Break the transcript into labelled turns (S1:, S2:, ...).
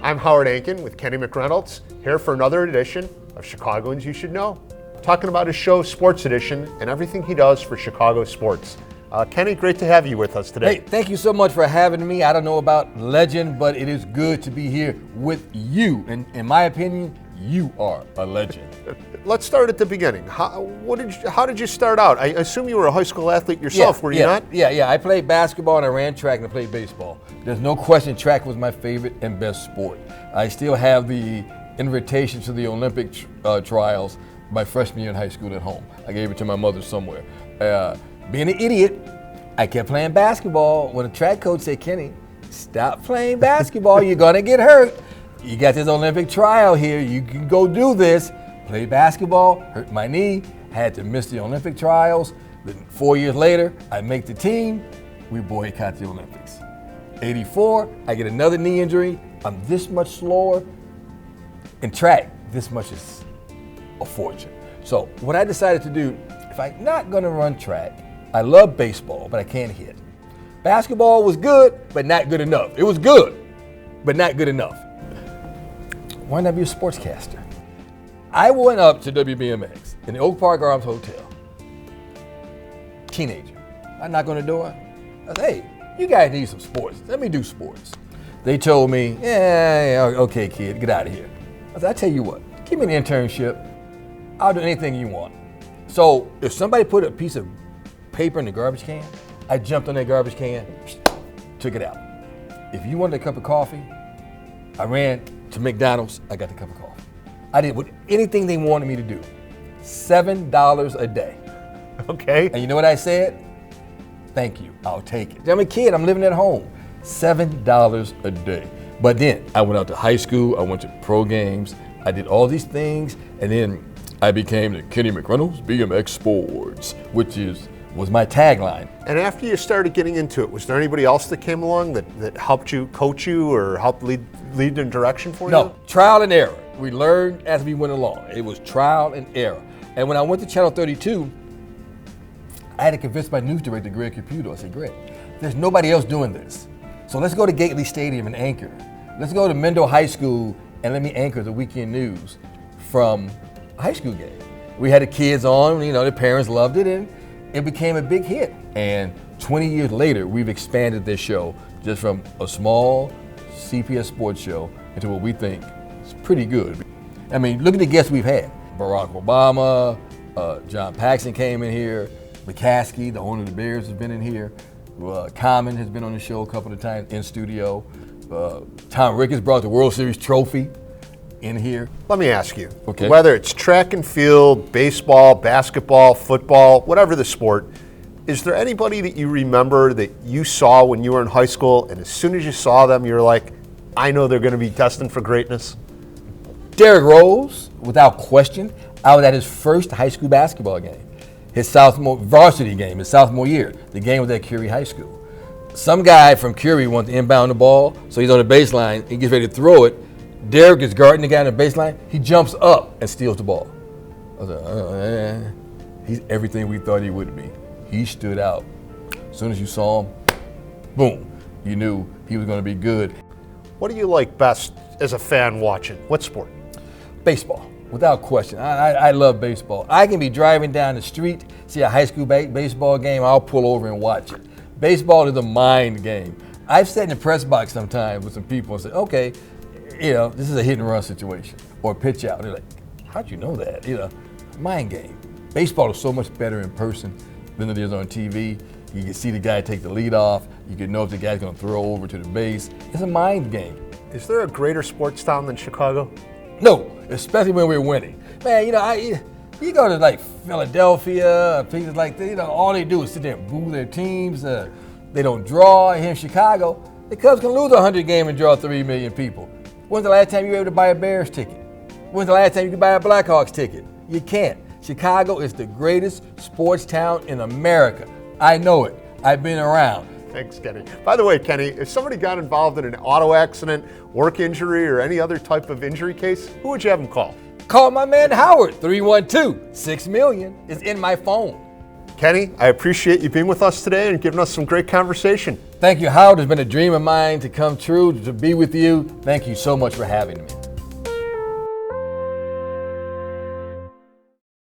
S1: I'm Howard Ankin with Kenny McReynolds, here for another edition of Chicagoans You Should Know, talking about his show, Sports Edition, and everything he does for Chicago sports. Kenny, great to have you with us today.
S2: Hey, thank you so much for having me. I don't know about legend, but it is good to be here with you. And in my opinion, you are a legend.
S1: Let's start at the beginning. How did you start out? I assume you were a high school athlete yourself, were you not?
S2: Yeah. I played basketball and I ran track and I played baseball. There's no question track was my favorite and best sport. I still have the invitation to the Olympic trials my freshman year in high school at home. I gave it to my mother somewhere. Being an idiot, I kept playing basketball when the track coach said, Kenny, stop playing basketball, you're gonna get hurt. You got this Olympic trial here, you can go do this. Played basketball, hurt my knee, had to miss the Olympic trials. Then 4 years later, I make the team, we boycott the Olympics. 84, I get another knee injury, I'm this much slower. In track, this much is a fortune. So what I decided to do, if I'm not gonna run track, I love baseball, but I can't hit. Basketball was good, but not good enough. It was good, but not good enough. Why not be a sportscaster? I went up to WBMX in the Oak Park Arms Hotel. Teenager. I knocked on the door. I said, hey, you guys need some sports. Let me do sports. They told me, yeah, okay, kid, get out of here. I said, I tell you what, give me an internship. I'll do anything you want. So if somebody put a piece of paper in the garbage can, I jumped on that garbage can, took it out. If you wanted a cup of coffee, I ran to McDonald's, I got the cup of coffee. I did anything they wanted me to do. $7 a day.
S1: Okay.
S2: And you know what I said? Thank you, I'll take it. I'm a kid, I'm living at home. $7 a day. But then I went out to high school, I went to pro games, I did all these things, and then I became the Kenny McReynolds BMX Sports, which was my tagline.
S1: And after you started getting into it, was there anybody else that came along that helped you, coach you, or helped lead in direction for you?
S2: No, trial and error. We learned as we went along. It was trial and error. And when I went to Channel 32, I had to convince my news director, Greg Caputo. I said, Greg, there's nobody else doing this. So let's go to Gately Stadium and anchor. Let's go to Mendel High School and let me anchor the weekend news from a high school game. We had the kids on, the parents loved it, and it became a big hit. And 20 years later, we've expanded this show just from a small CPS sports show into what we think is pretty good. I mean, look at the guests we've had. Barack Obama, John Paxson came in here, McCaskey, the owner of the Bears, has been in here. Common has been on the show a couple of times in studio. Tom Ricketts brought the World Series trophy in here.
S1: Let me ask you,
S2: okay,
S1: whether it's track and field, baseball, basketball, football, whatever the sport, is there anybody that you remember that you saw when you were in high school, and as soon as you saw them, you're like, I know they're going to be destined for greatness?
S2: Derrick Rose, without question. I was at his first high school basketball game. His sophomore varsity game, his sophomore year. The game was at Curie High School. Some guy from Curie wants to inbound the ball, so he's on the baseline, he gets ready to throw it. Derrick is guarding the guy on the baseline, he jumps up and steals the ball. I was like, he's everything we thought he would be. He stood out. As soon as you saw him, boom, you knew he was going to be good.
S1: What do you like best as a fan watching? What sport?
S2: Baseball, without question. I love baseball. I can be driving down the street, see a high school baseball game, I'll pull over and watch it. Baseball is a mind game. I've sat in the press box sometimes with some people and said, okay, this is a hit and run situation or a pitch out. They're like, how'd you know that? Mind game. Baseball is so much better in person than it is on TV. You can see the guy take the lead off. You can know if the guy's going to throw over to the base. It's a mind game.
S1: Is there a greater sports town than Chicago?
S2: No, especially when we're winning. Man, you go to like Philadelphia, places like that, all they do is sit there and boo their teams. They don't draw. Here in Chicago, the Cubs can lose a 100 game and draw 3 million people. When's the last time you were able to buy a Bears ticket? When's the last time you could buy a Blackhawks ticket? You can't. Chicago is the greatest sports town in America. I know it. I've been around.
S1: Thanks, Kenny. By the way, Kenny, if somebody got involved in an auto accident, work injury, or any other type of injury case, who would you have them call?
S2: Call my man Howard, 312-6 million. It's in my phone.
S1: Kenny, I appreciate you being with us today and giving us some great conversation.
S2: Thank you, Howard. It's been a dream of mine to come true, to be with you. Thank you so much for having me.